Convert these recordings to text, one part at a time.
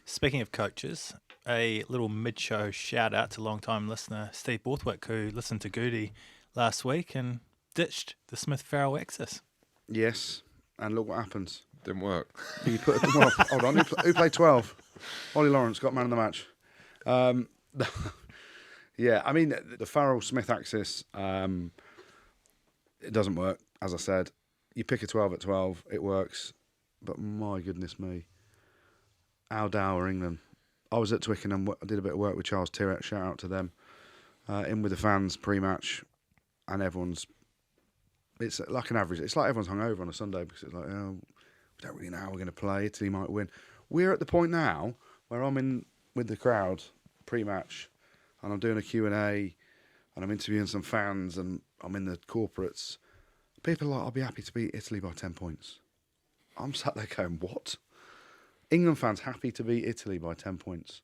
Speaking of coaches, a little mid-show shout-out to long-time listener Steve Borthwick, who listened to Goody last week and ditched the Smith-Farrell Exis. Yes, and look what happens. Didn't work. He put well, hold on. Who played 12? Ollie Lawrence got man of the match. Yeah, I mean the Farrell-Smith axis. It doesn't work, as I said. You pick a 12 at 12, it works. But my goodness me, Al Dower, England. I was at Twickenham. I did a bit of work with Charles Tyrrett. Shout out to them. In with the fans pre-match, and everyone's. It's like an average. It's like everyone's hungover on a Sunday because it's like, oh, we don't really know how we're going to play. Italy might win. We're at the point now where I'm in with the crowd pre-match, and I'm doing a Q&A, and I'm interviewing some fans, and I'm in the corporates. People are like, I'll be happy to beat Italy by 10 points. I'm sat there going, what? England fans happy to beat Italy by 10 points.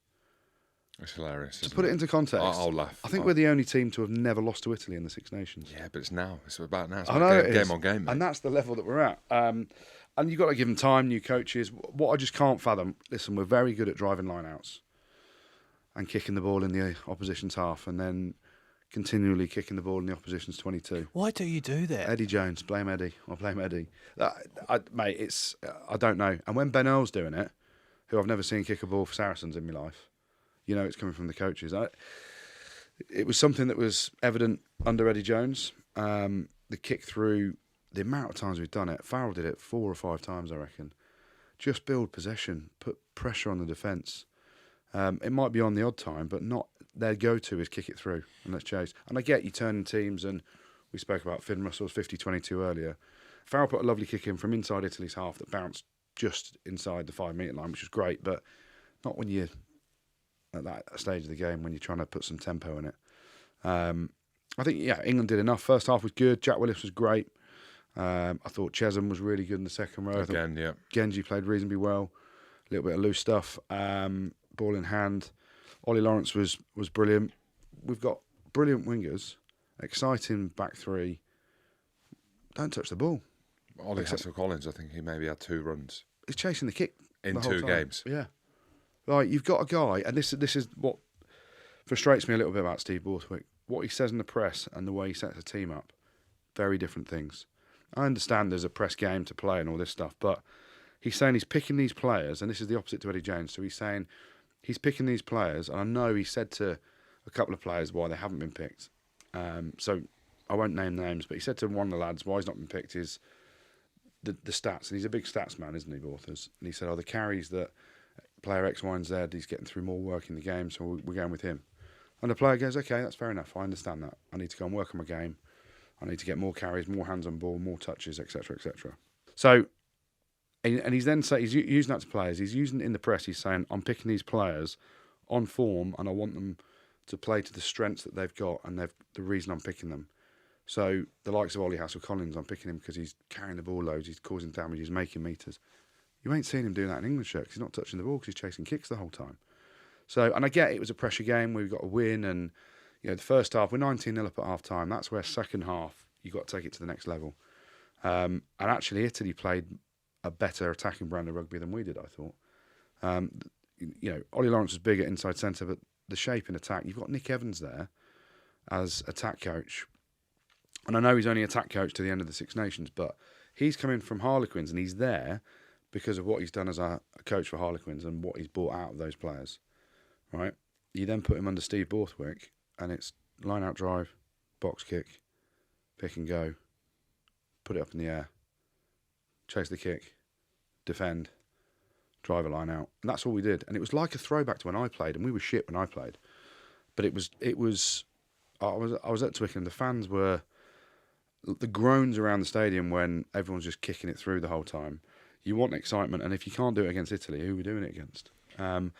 It's hilarious. To put it into context, I'll laugh. I think we're the only team to have never lost to Italy in the Six Nations. Yeah, but it's now. It's about now. It's I know like it game is. on game, mate. And that's the level that we're at. And you've got to give them time, new coaches. What I just can't fathom, listen, we're very good at driving line-outs and kicking the ball in the opposition's half and then continually kicking the ball in the opposition's 22. Why do you do that? Eddie Jones, blame Eddie. I'll blame Eddie. Mate, I don't know. And when Ben Earl's doing it, who I've never seen kick a ball for Saracens in my life, you know it's coming from the coaches. It was something that was evident under Eddie Jones. The kick through, the amount of times we've done it, Farrell did it 4 or 5 times, I reckon. Just build possession, put pressure on the defence. It might be on the odd time, but not their go-to is kick it through and let's chase. And I get you turning teams, and we spoke about Finn Russell's 50-22 earlier. Farrell put a lovely kick in from inside Italy's half that bounced just inside the 5-metre line, which was great, but not when you're at that stage of the game when you're trying to put some tempo in it. I think, England did enough. First half was good. Jack Willis was great. I thought Chesham was really good in the second row. Again, yeah. Genji played reasonably well. A little bit of loose stuff. Ball in hand. Ollie Lawrence was brilliant. We've got brilliant wingers. Exciting back three. Don't touch the ball. Ollie Hassel-Collins, I think he maybe had 2 runs. He's chasing the kick in the whole 2 time. games. Yeah. Like, you've got a guy, and this is what frustrates me a little bit about Steve Borthwick. What he says in the press and the way he sets a team up, very different things. I understand there's a press game to play and all this stuff, but he's saying he's picking these players, and this is the opposite to Eddie Jones. So he's saying he's picking these players, and I know he said to a couple of players why they haven't been picked. So I won't name names, but he said to one of the lads why he's not been picked is the stats. And he's a big stats man, isn't he, Borthers? And he said, the carries that player X, Y, and Z, he's getting through more work in the game, so we're going with him. And the player goes, okay, that's fair enough. I understand that. I need to go and work on my game. I need to get more carries, more hands on ball, more touches, etc., etc. So, and he's then he's using that to players. He's using it in the press. He's saying, I'm picking these players on form, and I want them to play to the strengths that they've got, and the reason I'm picking them. So the likes of Ollie Hassel-Collins, I'm picking him because he's carrying the ball loads, he's causing damage, he's making meters. You ain't seen him doing that in England shirt because he's not touching the ball because he's chasing kicks the whole time. So, and I get it was a pressure game where we got a win, and the first half, we're 19-0 up at half time. That's where second half, you got to take it to the next level. And actually, Italy played a better attacking brand of rugby than we did, I thought. Ollie Lawrence was big at inside centre, but the shape in attack, you've got Nick Evans there as attack coach. And I know he's only attack coach to the end of the Six Nations, but he's coming from Harlequins, and he's there because of what he's done as a coach for Harlequins and what he's brought out of those players. Right? You then put him under Steve Borthwick, and it's line-out drive, box kick, pick and go, put it up in the air, chase the kick, defend, drive a line out. And that's all we did. And it was like a throwback to when I played, and we were shit when I played. But I was at Twickenham, the fans were, the groans around the stadium when everyone's just kicking it through the whole time. You want excitement, and if you can't do it against Italy, who are we doing it against? And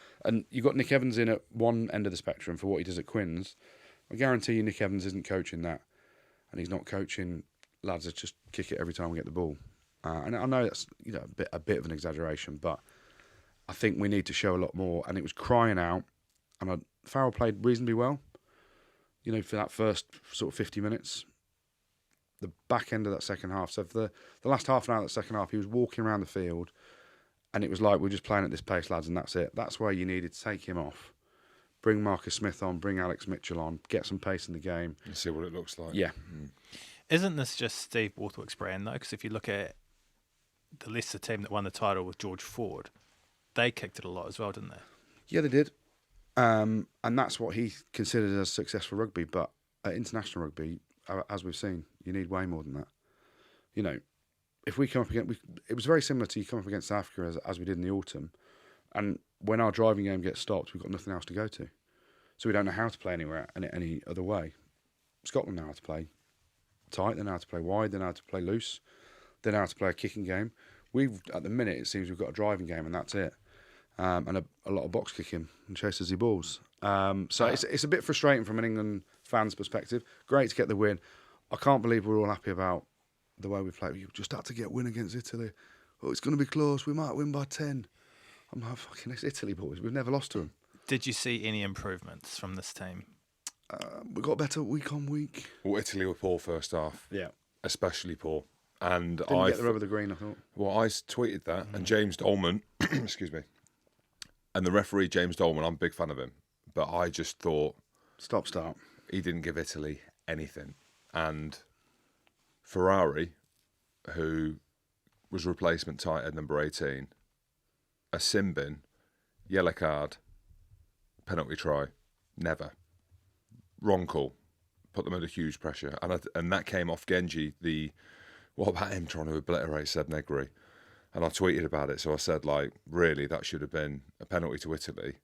you've got Nick Evans in at one end of the spectrum for what he does at Quins. I guarantee you Nick Evans isn't coaching that, and he's not coaching lads that just kick it every time we get the ball. And I know that's a bit of an exaggeration, but I think we need to show a lot more. And it was crying out, and Farrell played reasonably well. For that first sort of 50 minutes. The back end of that second half. So for the last half an hour of that second half, he was walking around the field, And it was like, we're just playing at this pace, lads, and that's it. That's where you needed to take him off, bring Marcus Smith on, bring Alex Mitchell on, get some pace in the game. And see what it looks like. Yeah. Isn't this just Steve Borthwick's brand, though? Because if you look at the Leicester team that won the title with George Ford, they kicked it a lot as well, didn't they? Yeah, they did. And that's what he considered as successful rugby. But at international rugby, as we've seen, you need way more than that. You know, if we come up against... it was very similar to you come up against South Africa as we did in the autumn. And when our driving game gets stopped, we've got nothing else to go to. So we don't know how to play anywhere any other way. Scotland know how to play tight, they know how to play wide, they know how to play loose, they know how to play a kicking game. At the minute, it seems we've got a driving game and that's it. And a lot of box kicking and chases the balls. So it's a bit frustrating from an England fan's perspective. Great to get the win. I can't believe we're all happy about the way we played. We just had to get a win against Italy. Oh, it's going to be close. We might win by 10. I'm like, fucking, it's Italy, boys. We've never lost to them. Did you see any improvements from this team? We got better week on week. Well, Italy were poor first half. Yeah. Especially poor. And Didn't get the rub of the green, I thought. Well, I tweeted that, and James Dolman, excuse me, and the referee, James Dolman, I'm a big fan of him, but I just thought... Start. He didn't give Italy anything. And Ferrari, who was replacement tight at number 18, a sin bin, yellow card, penalty try, never. Wrong call. Put them under huge pressure. And that came off Genji, what about him trying to obliterate Seb Negri? And I tweeted about it. So I said, like, really, that should have been a penalty to Italy.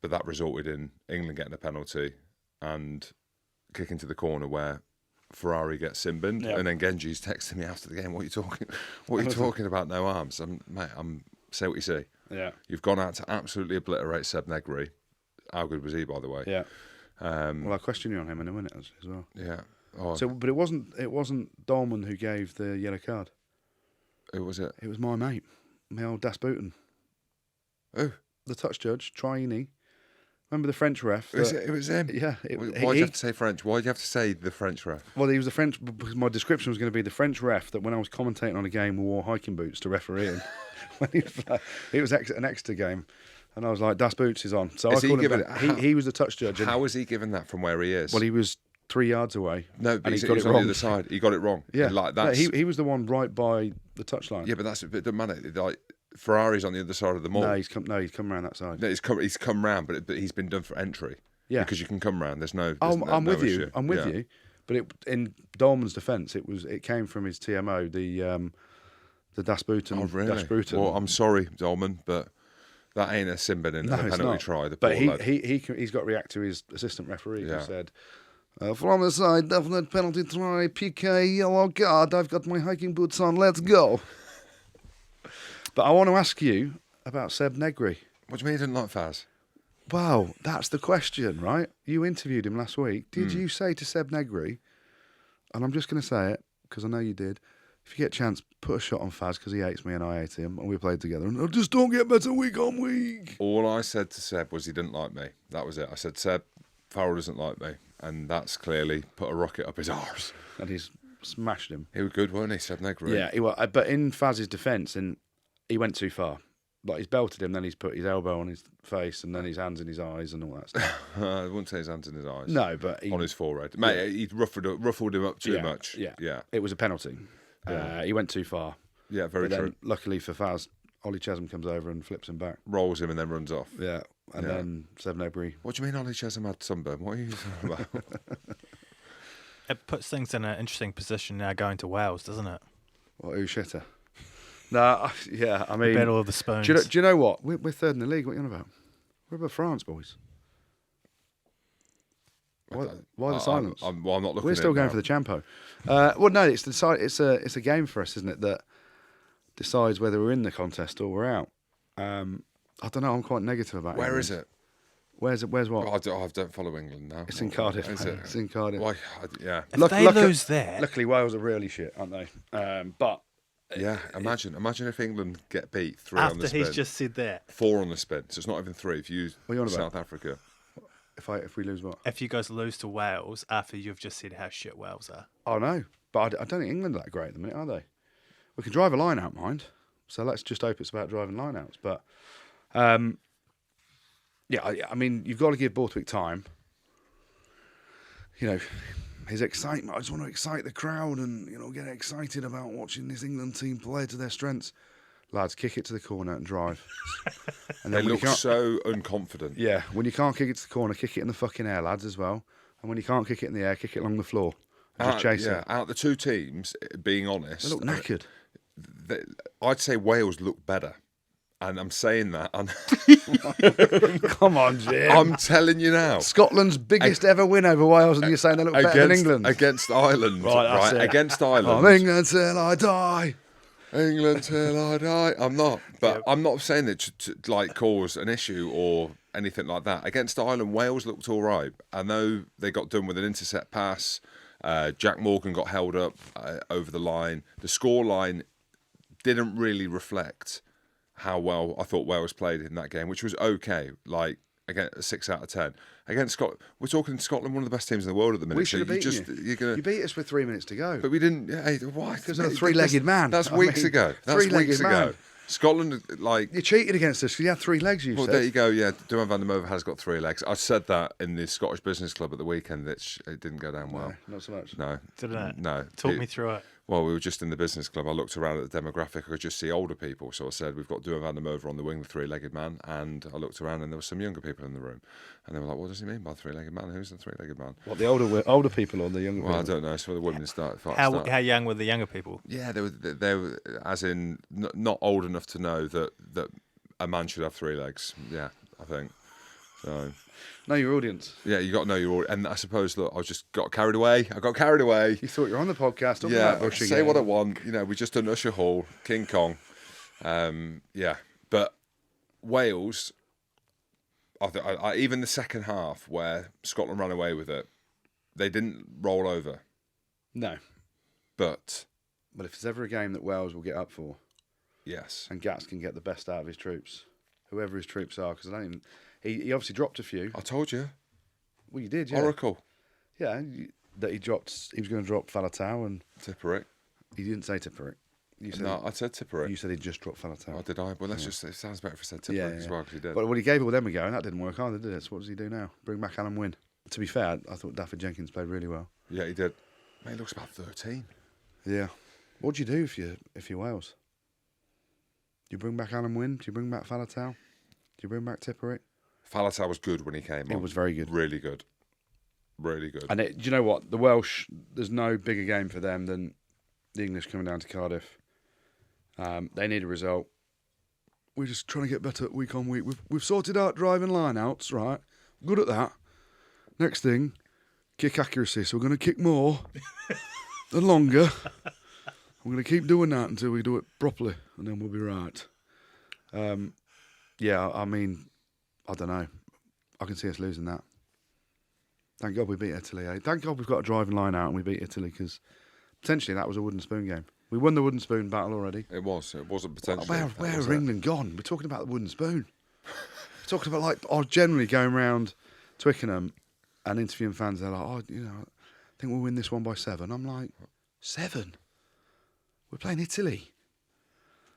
But that resulted in England getting a penalty and kicking to the corner where Ferrari gets sin-binned. Yep. And then Genji's texting me after the game, what are you talking about, no arms? Mate, say what you see. Yeah. You've gone out to absolutely obliterate Seb Negri. How good was he, by the way? Yeah. Well, I'll question you on him in a minute as well. Yeah. Oh, So, but it wasn't Dolman who gave the yellow card. who was it? It was my mate, my old Das Booten. Who? The touch judge, Traini. Remember the French ref? It was him. Yeah. Why do you have to say French? Why do you have to say the French ref? Well, he was the French, because my description was going to be the French ref that when I was commentating on a game wore hiking boots to refereeing. When it was an extra game. And I was like, Das Boots is on. So Is I he called him giving back. it- He was the touch judge. How was he given that from where he is? Well, he was 3 yards away. No, but and he he got was it on wrong. the other side. He got it wrong. Yeah. Like No, that's, he was the one right by the touchline. yeah, but it doesn't matter. Like Ferrari's on the other side of the mall. No, he's come around that side. No, he's come round, but he's been done for entry. Yeah. Because you can come round. There's no. I'm no with issue. you. I'm with Yeah. you. But in Dolman's defence, it came from his TMO, the Das Booten. Oh really? Das Booten. Well, I'm sorry, Dolman, but that ain't a sin bin in No, a it's penalty not. try. The But poor lad. he's got to react to his assistant referee Yeah. who said, from the side, definite penalty try, PK, yellow card, I've got my hiking boots on, let's go. But I want to ask you about Seb Negri. What do you mean you didn't like Faz? Wow, that's the question, right? You interviewed him last week. Did you say to Seb Negri, and I'm just going to say it because I know you did, if you get a chance, put a shot on Faz because he hates me and I hate him and we played together and I just don't get better week on week. All I said to Seb was he didn't like me. That was it. I said, Seb, Farrell doesn't like me. And that's clearly put a rocket up his arse. And he's smashed him. He was good, weren't he, Seb Negri? Yeah, he was, but in Faz's defence, and he went too far. Like, he's belted him, then he's put his elbow on his face, and then his hands in his eyes, and all that stuff. I wouldn't say his hands in his eyes. No, but on his forehead. Mate, he ruffled him up too much. Yeah. It was a penalty. Yeah. He went too far. Yeah, very but true. Then, luckily for Faz, Ollie Chesham comes over and flips him back. Rolls him and then runs off. Yeah, and then Seb Negri. What do you mean Ollie Chesham had sunburn? What are you talking about? It puts things in an interesting position now going to Wales, doesn't it? What, who's shitter? No, yeah, I mean... Battle of the Spoons. Do you know what? We're third in the league. What are you on about? We're above France, boys. Why the silence? I'm not looking We're at still it going now. for the Champo. Well, no, it's a game for us, isn't it? That decides whether we're in the contest or we're out. I don't know. I'm quite negative about it. Where is it? Where's what? Oh, I don't follow England now. It's in Cardiff. Is mate. it? It's in Cardiff. Why? Yeah. If they lose there, Luckily, Wales are really shit, aren't they? But Yeah, imagine if England get beat 3 on the after spin. he's just said that, 4 on the spin, so it's not even 3 if you use What are you on South about? Africa. if we lose what? if you guys lose to Wales after you've just said how shit Wales are, Oh no, but I don't think England are that great at the minute, are they? We can drive a line out, mind. So let's just hope it's about driving lineouts. But yeah, I mean, you've got to give Borthwick time. You know, his excitement. I just want to excite the crowd and, you know, get excited about watching this England team play to their strengths. Lads, kick it to the corner and drive. And They look so unconfident. Yeah, when you can't kick it to the corner, kick it in the fucking air, lads, as well. And when you can't kick it in the air, kick it along the floor. And just chase it. Out of the two teams, being honest, They look knackered. I'd say Wales look better. And I'm saying that. Come on, Jim. I'm telling you now. Scotland's biggest ever win over Wales, and you're saying they look better than England. Against Ireland. Right, Against Ireland. I'm England till I die. England till I die. I'm not. But I'm not saying that to like cause an issue or anything like that. Against Ireland, Wales looked all right. I know they got done with an intercept pass. Jack Morgan got held up over the line. The scoreline didn't really reflect how well I thought Wales played in that game, which was okay. Like, again, a 6 out of 10. Against Scotland, we're talking Scotland, one of the best teams in the world at the minute. We should have beaten you. You beat us with 3 minutes to go. But we didn't. Hey, why? Because of a three-legged man. That's weeks ago. That's weeks ago. Scotland, like... You cheated against us because you had 3 legs, you said. Well, there you go, yeah. Duhan van der Merwe has got 3 legs. I said that in the Scottish Business Club at the weekend. It didn't go down well. No, not so much. No. Didn't it? No. Talk me through it. Well, we were just in the business club. I looked around at the demographic. I could just see older people. So I said, we've got Duhan van der Merwe on the wing, the 3-legged man. And I looked around and there were some younger people in the room. And they were like, what does he mean by 3-legged man? Who's the 3-legged man? What, the older people or the younger people? Well, I don't know. So the women start. How young were the younger people? Yeah, they were as in not old enough to know that a man should have 3 legs. Yeah, I think. So... Know your audience. Yeah, you got to know your audience. And I suppose, look, I just got carried away. I got carried away. You thought you were on the podcast. Say what I want. You know, we just done Usher Hall, King Kong. Yeah, but Wales, I even the second half where Scotland ran away with it, they didn't roll over. No. But if there's ever a game that Wales will get up for, yes, and Gats can get the best out of his troops, whoever his troops are, because I don't even... He obviously dropped a few. I told you. Well, you did, yeah. Oracle. Yeah, that he dropped. He was going to drop Falatau and Tipperick. He didn't say Tipperick. No, I said Tipperick. You said he just dropped Falatau. Oh, did I? Well, let's just. It sounds better if I said Tipperick as well, because he did. But he gave all them a go, and that didn't work either, did it? So what does he do now? Bring back Alan Wynne. To be fair, I thought Dafford Jenkins played really well. Yeah, he did. Man, he looks about 13. Yeah. What do you do if you're Wales? Do you bring back Alan Wynne? Do you bring back Falatau? Do you bring back Tipperick? Falatau was good when he came on. He was very good. Really good. Really good. And do you know what? The Welsh, there's no bigger game for them than the English coming down to Cardiff. They need a result. We're just trying to get better week on week. We've sorted out driving line-outs, right? Good at that. Next thing, kick accuracy. So we're going to kick more and longer. We're going to keep doing that until we do it properly, and then we'll be right. Yeah, I mean... I don't know. I can see us losing that. Thank God we beat Italy. Thank God we've got a driving line out and we beat Italy, because potentially that was a wooden spoon game. We won the wooden spoon battle already. It was. It wasn't potentially. Where are England gone? We're talking about the wooden spoon. We're talking about, like, generally going around Twickenham and interviewing fans. They're like, I think we'll win this one by 7. I'm like, 7? We're playing Italy.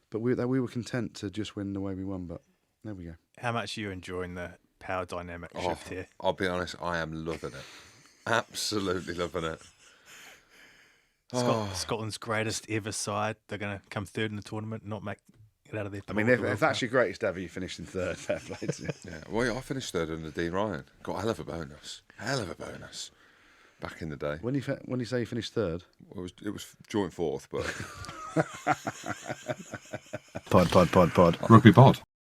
But we were content to just win the way we won, but there we go. How much are you enjoying the power dynamic shift here? I'll be honest, I am loving it. Absolutely loving it. Scotland's greatest ever side. They're going to come third in the tournament, not make it out of their... I mean, if that's your greatest ever, you finished in third. Fair play to you. Yeah, well, I finished third under Dean Ryan. Got a hell of a bonus. Back in the day. When you say you finished third? It was joint fourth, but... Pod. Rugby Pod.